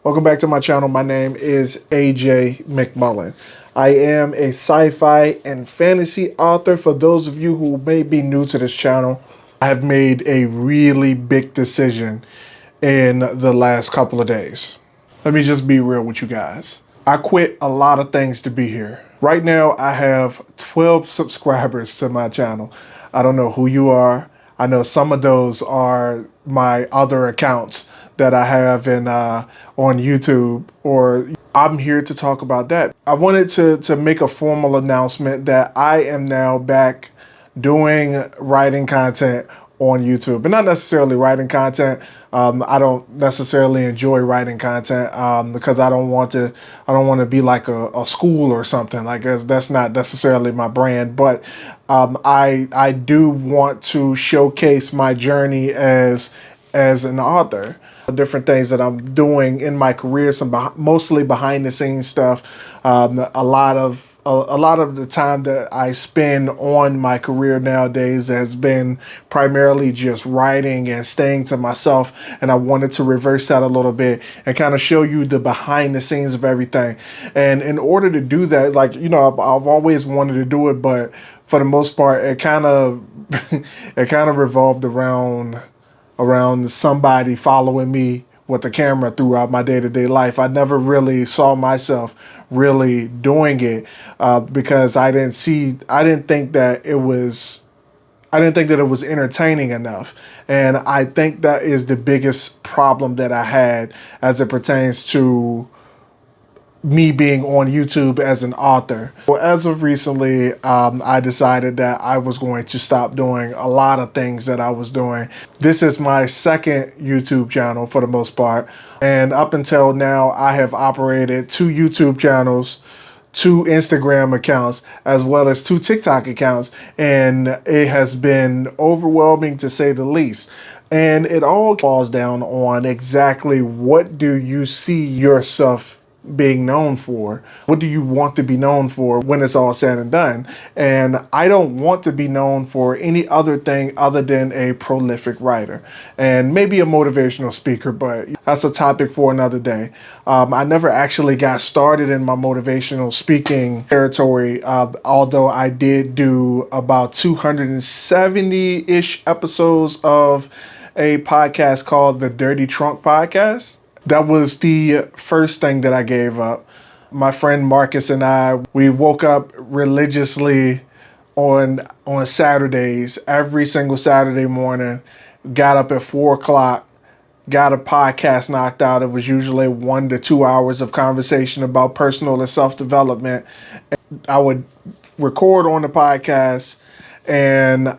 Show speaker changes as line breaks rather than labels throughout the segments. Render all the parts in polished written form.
Welcome back to my channel. My name is AJ McMullen. I am a sci-fi and fantasy author. For those of you who may be new to this channel, I have made a really big decision in the last couple of days. Let me just be real with you guys. I quit a lot of things to be here. Right now, I have 12 subscribers to my channel. I don't know who you are. I know some of those are my other accounts that I have on YouTube, or I'm here to talk about that. I wanted to make a formal announcement that I am now back doing writing content on YouTube, but not necessarily writing content. I don't necessarily enjoy writing content because I don't want to be like a school or something. Like that's not necessarily my brand. But I do want to showcase my journey as an author, different things that I'm doing in my career, mostly behind the scenes stuff. A lot of the time that I spend on my career nowadays has been primarily just writing and staying to myself. And I wanted to reverse that a little bit and kind of show you the behind the scenes of everything. And in order to do that, like, you know, I've always wanted to do it, but for the most part, it kind of revolved around somebody following me with the camera throughout my day-to-day life. I never really saw myself really doing it because I didn't think that it was entertaining enough. And I think that is the biggest problem that I had as it pertains to me being on YouTube as an author. Well, as of recently, I decided that I was going to stop doing a lot of things that I was doing. This is my second YouTube channel for the most part. And up until now, I have operated 2 YouTube channels, 2 Instagram accounts, as well as 2 TikTok accounts. And it has been overwhelming, to say the least. And it all falls down on exactly what do you see yourself being known for? What do you want to be known for when it's all said and done? And I don't want to be known for any other thing other than a prolific writer and maybe a motivational speaker, but that's a topic for another day. I never actually got started in my motivational speaking territory, although I did do about 270-ish episodes of a podcast called the Dirty Trunk Podcast. That was the first thing that I gave up. My friend Marcus and I, we woke up religiously on Saturdays, every single Saturday morning, got up at 4 o'clock, got a podcast knocked out. It was usually 1 to 2 hours of conversation about personal and self-development. I would record on the podcast, and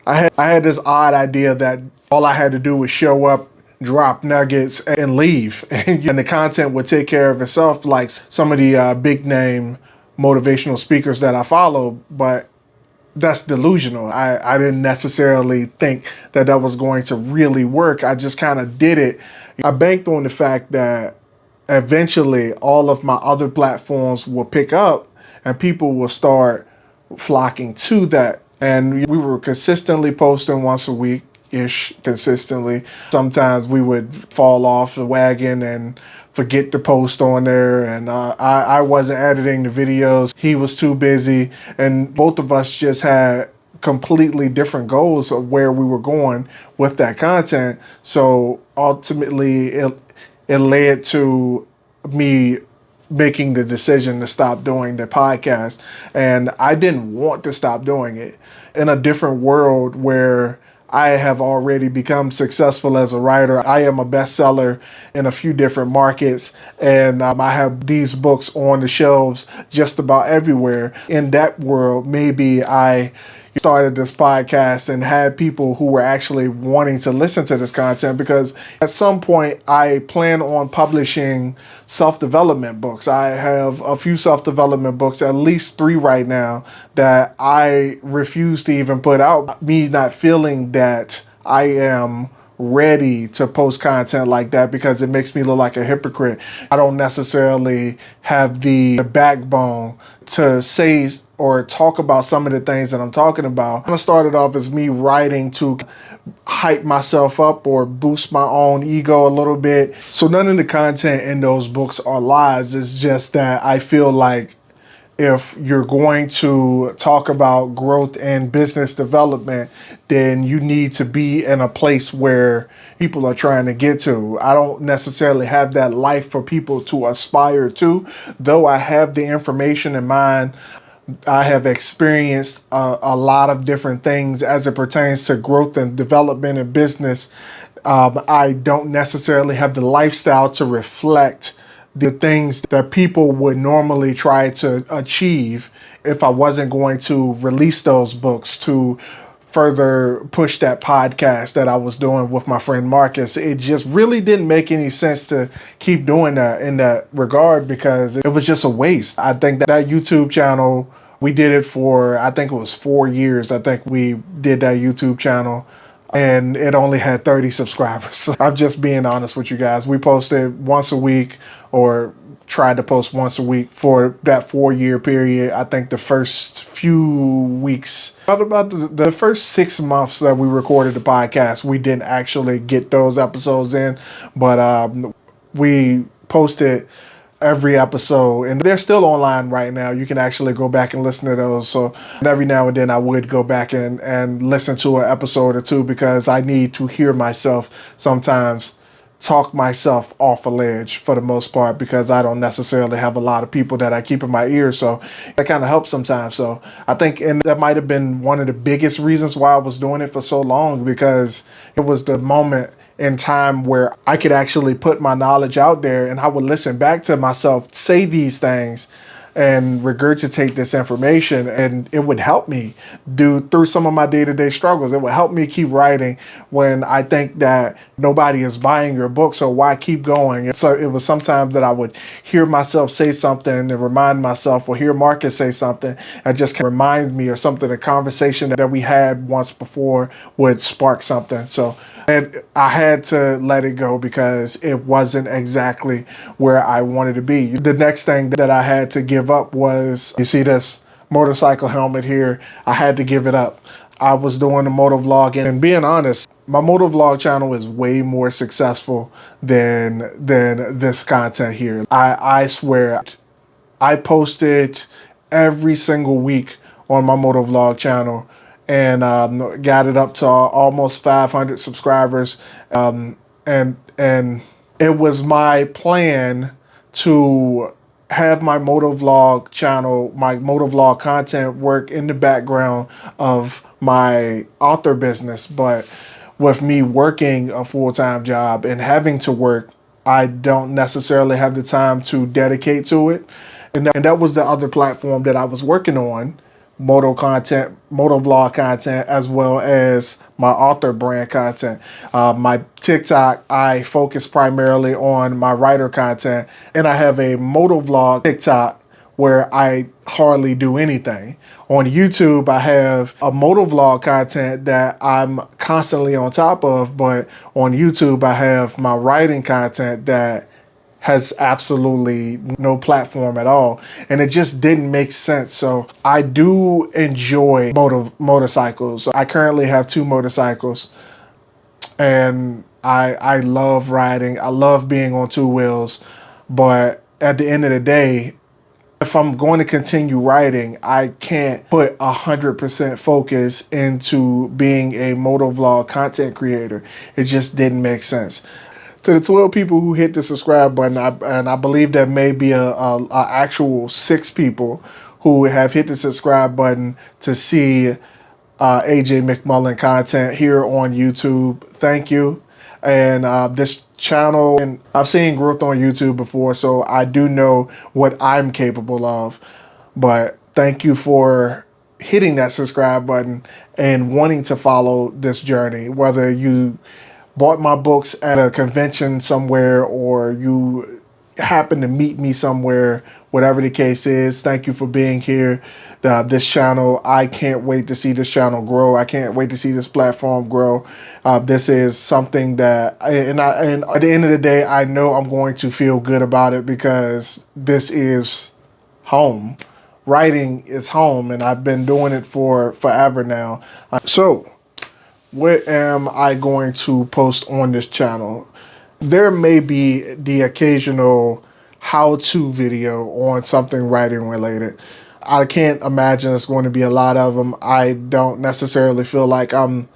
I had this odd idea that all I had to do was show up, drop nuggets, and leave, and the content would take care of itself, like some of the big name motivational speakers that I follow. But that's delusional. I didn't necessarily think that was going to really work. I just kind of did it. I banked on the fact that eventually all of my other platforms will pick up and people will start flocking to that. And we were consistently posting once a week ish, consistently. Sometimes we would fall off the wagon and forget to post on there, and I wasn't editing the videos. He was too busy, and both of us just had completely different goals of where we were going with that content. So ultimately it led to me making the decision to stop doing the podcast, and I didn't want to stop doing it. In a different world where I have already become successful as a writer, I am a bestseller in a few different markets, and I have these books on the shelves just about everywhere. In that world, maybe I started this podcast and had people who were actually wanting to listen to this content, because at some point I plan on publishing self-development books. I have a few self-development books, at least 3 right now, that I refuse to even put out. Me not feeling that I am ready to post content like that because it makes me look like a hypocrite. I don't necessarily have the backbone to say or talk about some of the things that I'm talking about. I started off as me writing to hype myself up or boost my own ego a little bit. So none of the content in those books are lies. It's just that I feel like if you're going to talk about growth and business development, then you need to be in a place where people are trying to get to. I don't necessarily have that life for people to aspire to, though I have the information in mind. I have experienced a lot of different things as it pertains to growth and development in business. I don't necessarily have the lifestyle to reflect the things that people would normally try to achieve if I wasn't going to release those books to further push that podcast that I was doing with my friend Marcus. It just really didn't make any sense to keep doing that in that regard because it was just a waste. I think that YouTube channel, we did it for, I think it was 4 years. I think we did that YouTube channel and it only had 30 subscribers. I'm just being honest with you guys. We posted once a week or tried to post once a week for that 4 year period. I think the first few weeks, about the first 6 months that we recorded the podcast, we didn't actually get those episodes in, but we posted every episode and they're still online right now. You can actually go back and listen to those. So every now and then I would go back and listen to an episode or two because I need to hear myself sometimes talk myself off a ledge for the most part because I don't necessarily have a lot of people that I keep in my ear. So that kind of helps sometimes. So I think, and that might have been one of the biggest reasons why I was doing it for so long, because it was the moment in time where I could actually put my knowledge out there and I would listen back to myself say these things and regurgitate this information, and it would help me do through some of my day-to-day struggles. It would help me keep writing when I think that nobody is buying your book, so why keep going? And so it was sometimes that I would hear myself say something and remind myself, or hear Marcus say something and just remind me, or something, a conversation that we had once before would spark something. So and I had to let it go because it wasn't exactly where I wanted to be. The next thing that I had to give up was, you see this motorcycle helmet here? I had to give it up. I was doing a moto vlog, and being honest, my moto vlog channel is way more successful than this content here. I swear, I posted every single week on my moto vlog channel and got it up to almost 500 subscribers. And it was my plan to have my moto vlog channel, my moto vlog content work in the background of my author business. But with me working a full-time job and having to work, I don't necessarily have the time to dedicate to it. And that was the other platform that I was working on, moto content, moto blog content, as well as my author brand content. My TikTok, I focus primarily on my writer content, and I have a moto vlog TikTok where I hardly do anything. On YouTube, I have a moto vlog content that I'm constantly on top of, but on YouTube, I have my writing content that has absolutely no platform at all, and it just didn't make sense. So I do enjoy motorcycles. I currently have 2 motorcycles, and I love riding. I love being on 2 wheels, but at the end of the day, if I'm going to continue writing, I can't put 100% focus into being a motovlog content creator. It just didn't make sense. To the 12 people who hit the subscribe button, and I believe there may be a actual 6 people who have hit the subscribe button to see AJ McMullen content here on YouTube. Thank you. And this channel, and I've seen growth on YouTube before, so I do know what I'm capable of. But thank you for hitting that subscribe button and wanting to follow this journey, whether you bought my books at a convention somewhere or you happen to meet me somewhere, whatever the case is. Thank you for being here. This channel, I can't wait to see this channel grow. I can't wait to see this platform grow. This is something that, and at the end of the day, I know I'm going to feel good about it because this is home. writing is home, and I've been doing it for forever now. So, what am I going to post on this channel? There may be the occasional how-to video on something writing related. I can't imagine it's going to be a lot of them. I don't necessarily feel like I'm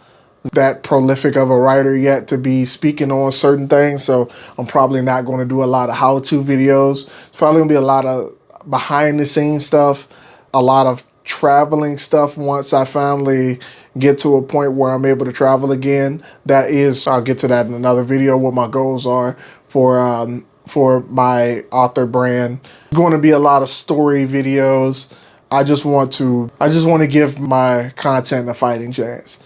that prolific of a writer yet to be speaking on certain things, so I'm probably not going to do a lot of how-to videos. It's probably going to be a lot of behind-the-scenes stuff, a lot of traveling stuff once I finally get to a point where I'm able to travel again. That is, I'll get to that in another video, what my goals are for my author brand. Going to be a lot of story videos. I just want to give my content a fighting chance.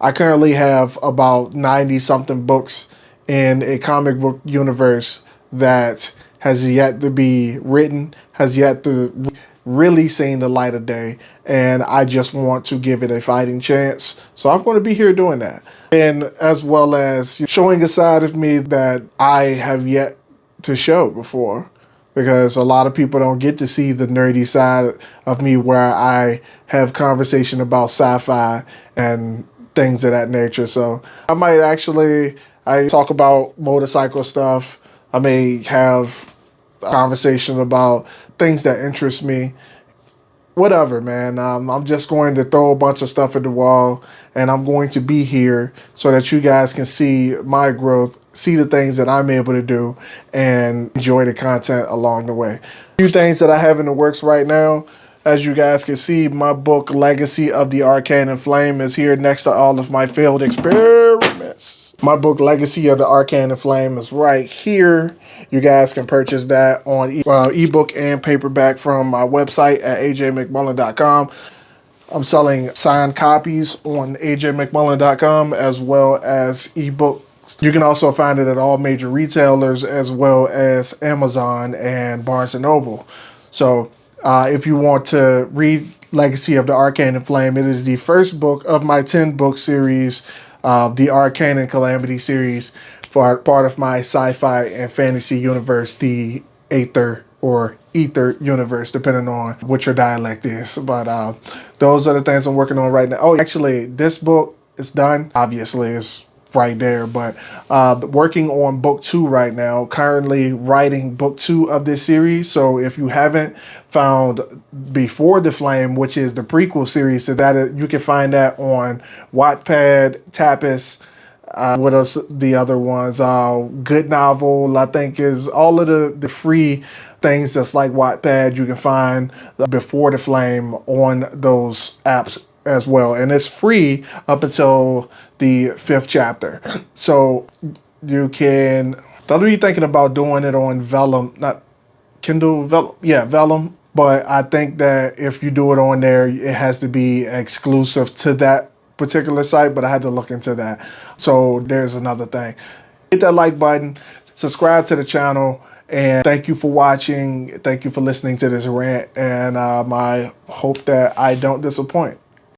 I currently have about 90 something books in a comic book universe that has yet to be written, has yet to really seen the light of day, and I just want to give it a fighting chance. So I'm going to be here doing that. And as well as showing a side of me that I have yet to show before, because a lot of people don't get to see the nerdy side of me where I have conversation about sci-fi and things of that nature. So I might I talk about motorcycle stuff. I may have a conversation about things that interest me. Whatever, man. I'm just going to throw a bunch of stuff at the wall, and I'm going to be here so that you guys can see my growth, see the things that I'm able to do, and enjoy the content along the way. A few things that I have in the works right now. As you guys can see, my book, Legacy of the Arcanin Flame, is here next to all of my failed experiments. My book, Legacy of the Arcanin Flame, is right here. You guys can purchase that on ebook and paperback from my website at ajmcmullen.com. I'm selling signed copies on ajmcmullen.com as well as ebook. You can also find it at all major retailers as well as Amazon and Barnes & Noble. So if you want to read Legacy of the Arcanin Flame, it is the first book of my 10-book series, the Arcanin Calamity Series, for part of my sci-fi and fantasy universe, the Aether or Ether universe, depending on what your dialect is. But those are the things I'm working on right now. Oh, actually, this book is done. Obviously, it's right there, but working on book 2 right now, currently writing book 2 of this series. So if you haven't found Before the Flame, which is the prequel series to that, you can find that on Wattpad, Tapas, what else, the other ones, Good Novel, I think, is all of the free things that's like Wattpad. You can find Before the Flame on those apps as well, and it's free up until the 5th chapter. So you can, don't be thinking about doing it on Vellum, not Kindle, Vellum, yeah, Vellum. But I think that if you do it on there, it has to be exclusive to that particular site, but I had to look into that. So there's another thing. Hit that like button, subscribe to the channel, and thank you for watching. Thank you for listening to this rant, and I hope that I don't disappoint.